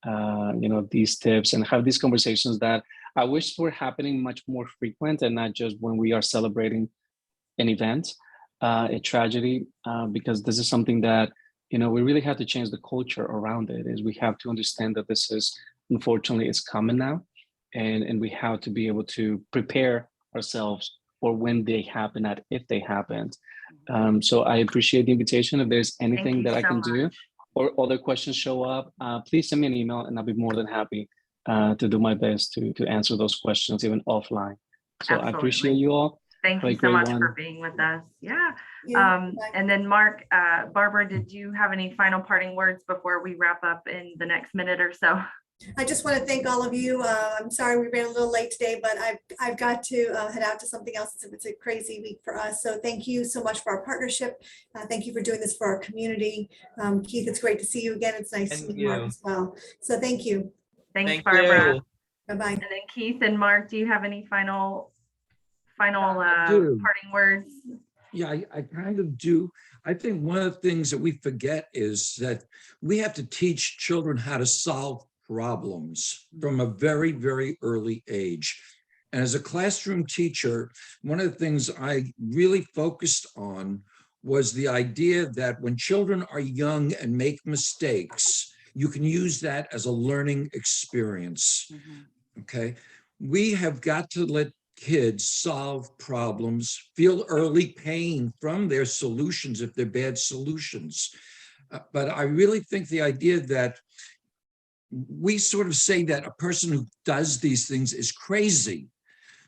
Speaker 4: these tips and have these conversations that I wish were happening much more frequent, and not just when we are celebrating an event, a tragedy, because this is something that, we really have to change the culture around it. Is we have to understand that this is, unfortunately, it's common now, and we have to be able to prepare ourselves or when they happen, not if they happened. So I appreciate the invitation. If there's anything
Speaker 1: you
Speaker 4: that I
Speaker 1: so
Speaker 4: can do
Speaker 1: much.
Speaker 4: or other questions show up, please send me an email and I'll be more than happy to do my best to answer those questions even offline. So I appreciate
Speaker 1: Absolutely.
Speaker 4: you all.
Speaker 1: Thank
Speaker 4: Have a
Speaker 1: you so
Speaker 4: great
Speaker 1: much
Speaker 4: one.
Speaker 1: for being with us. Yeah.
Speaker 2: Bye.
Speaker 1: And then Mark, Barbara, did you have any final parting words before we wrap up in the next minute or so?
Speaker 2: I just want to thank all of you. I'm sorry we ran a little late today, but I've got to head out to something else. It's a crazy week for us. So thank you so much for our partnership. Thank you for doing this for our community. Keith, it's great to see you again. It's nice to
Speaker 3: Thank
Speaker 2: meet Mark
Speaker 3: you.
Speaker 2: as well. So thank you.
Speaker 1: Thanks,
Speaker 3: Thank
Speaker 1: Barbara.
Speaker 3: you.
Speaker 2: Bye-bye.
Speaker 1: And then Keith and Mark, do you have any final
Speaker 5: I do.
Speaker 1: parting words?
Speaker 5: Yeah, I kind of do. I think one of the things that we forget is that we have to teach children how to solve problems from a very, very early age. And as a classroom teacher, one of the things I really focused on was the idea that when children are young and make mistakes, you can use that as a learning experience. Okay. We have got to let kids solve problems, feel early pain from their solutions if they're bad solutions. But I really think the idea that we sort of say that a person who does these things is crazy.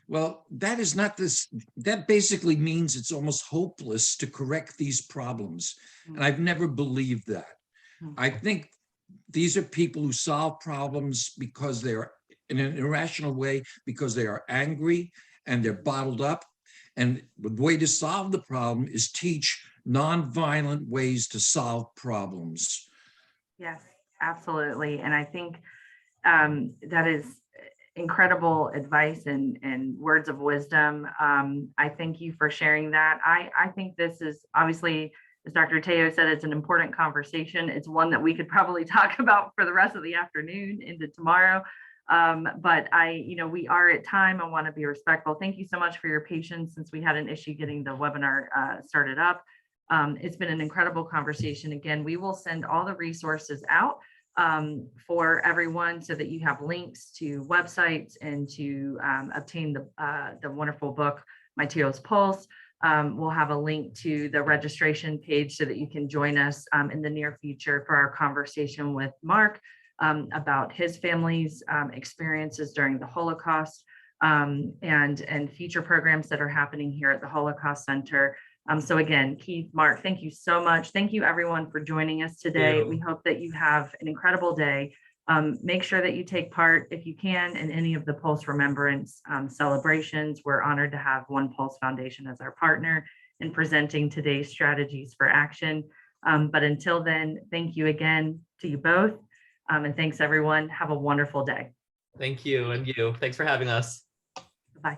Speaker 5: Well, that is not this. That basically means it's almost hopeless to correct these problems. And I've never believed that. I think these are people who solve problems because they're in an irrational way, because they are angry and they're bottled up. And the way to solve the problem is teach nonviolent ways to solve problems.
Speaker 1: Yes, absolutely. And I think that is incredible advice and words of wisdom. I thank you for sharing that. I think this is obviously, as Dr. Teo said, it's an important conversation. It's one that we could probably talk about for the rest of the afternoon into tomorrow. But we are at time. I want to be respectful. Thank you so much for your patience since we had an issue getting the webinar started up. It's been an incredible conversation. Again, we will send all the resources out for everyone so that you have links to websites and to obtain the wonderful book, Untitled Pulse. We'll have a link to the registration page so that you can join us in the near future for our conversation with Mark about his family's experiences during the Holocaust and future programs that are happening here at the Holocaust Center. So again, Keith, Mark, thank you so much. Thank you everyone for joining us today. We hope that you have an incredible day. Make sure that you take part, if you can, in any of the Pulse Remembrance celebrations. We're honored to have onePULSE Foundation as our partner in presenting today's strategies for action. But until then, thank you again to you both. And thanks everyone. Have a wonderful day.
Speaker 3: Thank you. And you. Thanks for having us.
Speaker 1: Bye.